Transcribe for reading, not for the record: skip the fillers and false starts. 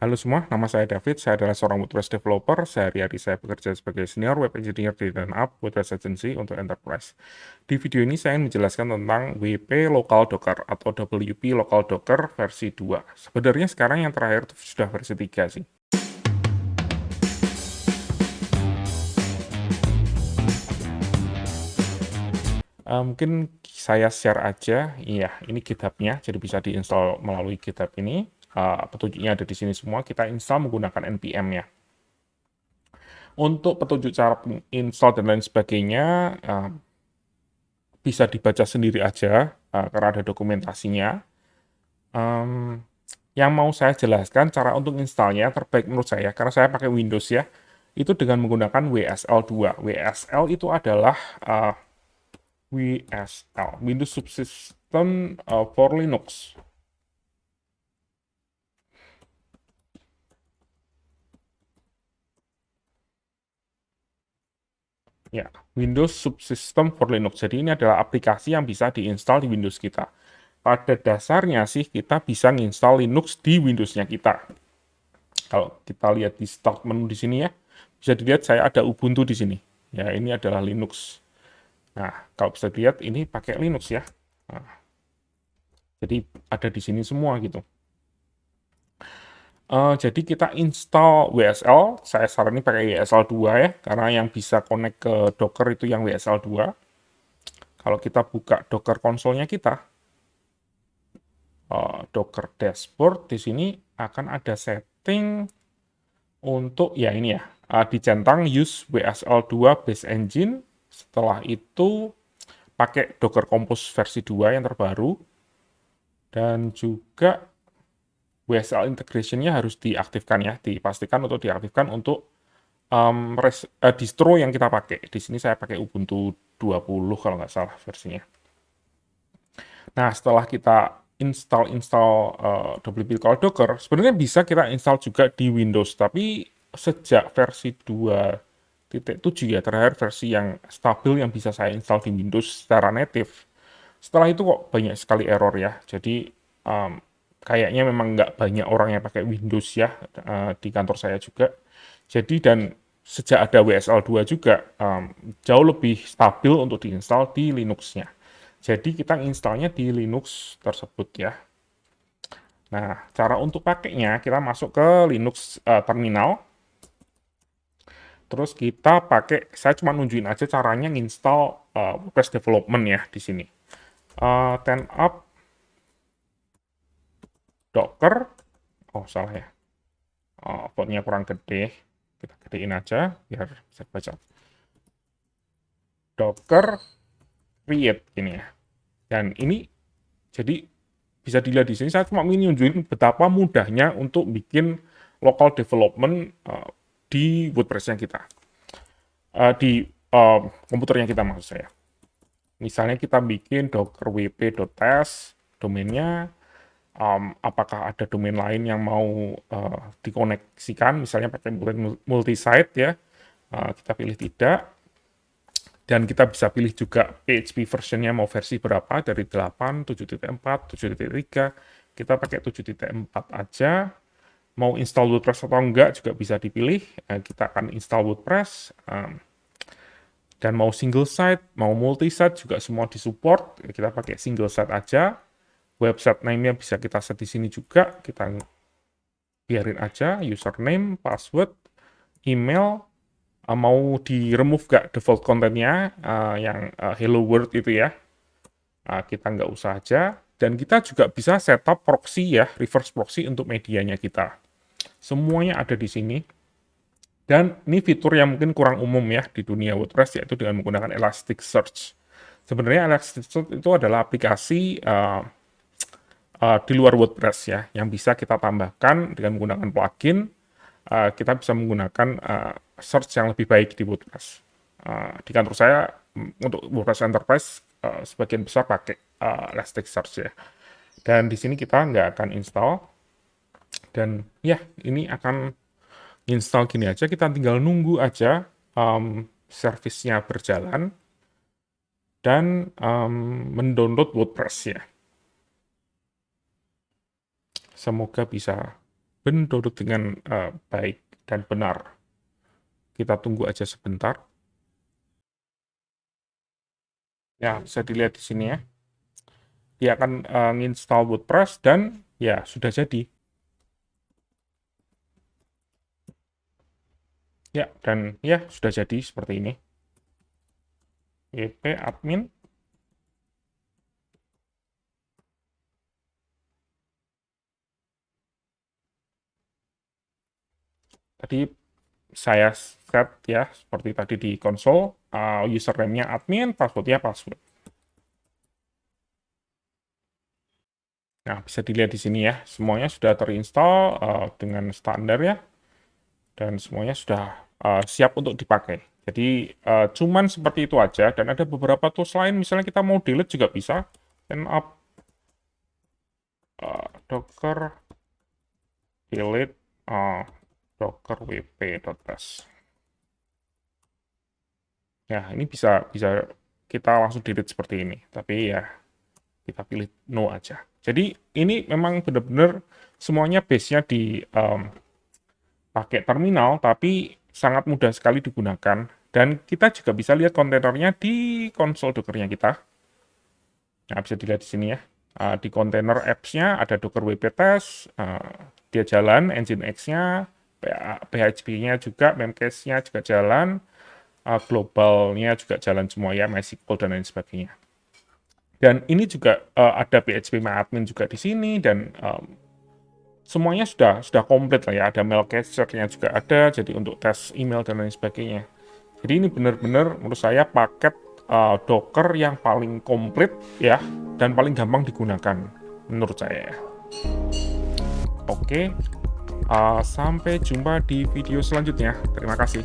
Halo semua, nama saya David. Saya adalah seorang WordPress developer. Sehari-hari saya bekerja sebagai senior web engineer di DNUp WordPress Agency untuk enterprise. Di video ini saya ingin menjelaskan tentang WP Local Docker atau WP Local Docker versi 2. Sebenarnya sekarang yang terakhir itu sudah versi 3 sih. Mungkin saya share aja. Iya, ini GitHub-nya, jadi bisa diinstal melalui GitHub ini. Petunjuknya ada di sini semua. Kita install menggunakan npm ya. Untuk petunjuk cara install dan lain sebagainya, bisa dibaca sendiri aja, karena ada dokumentasinya. Yang mau saya jelaskan cara untuk installnya terbaik menurut saya, karena saya pakai Windows ya, itu dengan menggunakan WSL2. WSL itu adalah WSL, Windows Subsystem for Linux. Ya, Windows Subsystem for Linux. Jadi ini adalah aplikasi yang bisa diinstal di Windows kita. Pada dasarnya sih kita bisa nginstal Linux di Windows-nya kita. Kalau kita lihat di start menu di sini ya, bisa dilihat saya ada Ubuntu di sini. Ya, ini adalah Linux. Nah, kalau bisa dilihat ini pakai Linux ya. Nah, jadi ada di sini semua gitu. Jadi kita install WSL, saya saranin pakai WSL 2 ya, karena yang bisa connect ke Docker itu yang WSL 2. Kalau kita buka Docker konsolnya kita, Docker dashboard di sini akan ada setting untuk ya ini ya, dicentang use WSL2 base engine. Setelah itu pakai Docker Compose versi 2 yang terbaru, dan juga WSL integration-nya harus diaktifkan ya, dipastikan untuk diaktifkan untuk distro yang kita pakai. Di sini saya pakai Ubuntu 20 kalau nggak salah versinya. Nah, setelah kita install WP Local Docker, sebenarnya bisa kita install juga di Windows, tapi sejak versi 2.7 ya, terakhir versi yang stabil yang bisa saya install di Windows secara native. Setelah itu kok banyak sekali error ya. Jadi kayaknya memang nggak banyak orang yang pakai Windows ya, di kantor saya juga. Jadi dan sejak ada WSL2 juga jauh lebih stabil untuk diinstal di Linux-nya. Jadi kita installnya di Linux tersebut ya. Nah, cara untuk pakainya kita masuk ke Linux terminal. Terus kita pakai, saya cuma nunjukin aja caranya nginstal WordPress development ya di sini. Turn up Docker, oh salah ya, fontnya kurang gede, kita gedein aja biar bisa baca. Docker create ini ya. Dan ini jadi bisa dilihat di sini saya cuma ingin nunjukin betapa mudahnya untuk bikin local development di WordPress-nya kita, di komputernya kita maksud saya. Misalnya kita bikin docker wp.test domainnya, apakah ada domain lain yang mau dikoneksikan, misalnya pakai multi-site ya, kita pilih tidak, dan kita bisa pilih juga PHP versionnya mau versi berapa, dari 8, 7.4, 7.3, kita pakai 7.4 aja. Mau install WordPress atau enggak juga bisa dipilih, kita akan install WordPress, dan mau single site, mau multi site juga semua disupport, kita pakai single site aja. Website name-nya bisa kita set di sini juga, kita biarin aja, username, password, email, mau di remove gak default kontennya, yang hello world itu ya, kita nggak usah aja. Dan kita juga bisa setup proxy ya, reverse proxy untuk medianya kita. Semuanya ada di sini. Dan ini fitur yang mungkin kurang umum ya di dunia WordPress, yaitu dengan menggunakan Elasticsearch. Sebenarnya Elasticsearch itu adalah aplikasi di luar WordPress ya, yang bisa kita tambahkan dengan menggunakan plugin. Kita bisa menggunakan search yang lebih baik di WordPress. Di kantor saya untuk WordPress Enterprise sebagian besar pakai Elasticsearch ya. Dan di sini kita nggak akan install. Dan ya, ini akan install gini aja, kita tinggal nunggu aja servisnya berjalan dan mendownload WordPress ya. Semoga bisa benar dengan baik dan benar. Kita tunggu aja sebentar. Ya, bisa dilihat di sini ya. Dia akan nginstal WordPress dan ya sudah jadi. Ya, dan ya sudah jadi seperti ini. WP admin. Tadi saya set ya seperti tadi di konsol, username-nya admin, password-nya password. Nah, bisa dilihat di sini ya, semuanya sudah terinstall dengan standar ya, dan semuanya sudah siap untuk dipakai. Jadi cuman seperti itu aja, dan ada beberapa tools lain, misalnya kita mau delete juga bisa. Turn up docker delete docker wp.s. Ya, ini bisa kita langsung delete seperti ini, tapi ya kita pilih no aja. Jadi ini memang benar-benar semuanya base-nya di pakai terminal, tapi sangat mudah sekali digunakan. Dan kita juga bisa lihat kontainernya di konsol Docker-nya kita. Nah, bisa dilihat di sini ya. Di kontainer apps-nya ada Docker WP Test, dia jalan, Nginx-nya, PHP-nya juga, Memcache-nya juga jalan, globalnya juga jalan semua ya, MySQL dan lain sebagainya. Dan ini juga ada phpMyAdmin juga di sini, dan semuanya sudah komplit lah ya, ada mail catcher-nya juga ada, jadi untuk tes email dan lain sebagainya. Jadi ini benar-benar menurut saya paket Docker yang paling komplit ya, dan paling gampang digunakan menurut saya ya. Oke, sampai jumpa di video selanjutnya. Terima kasih.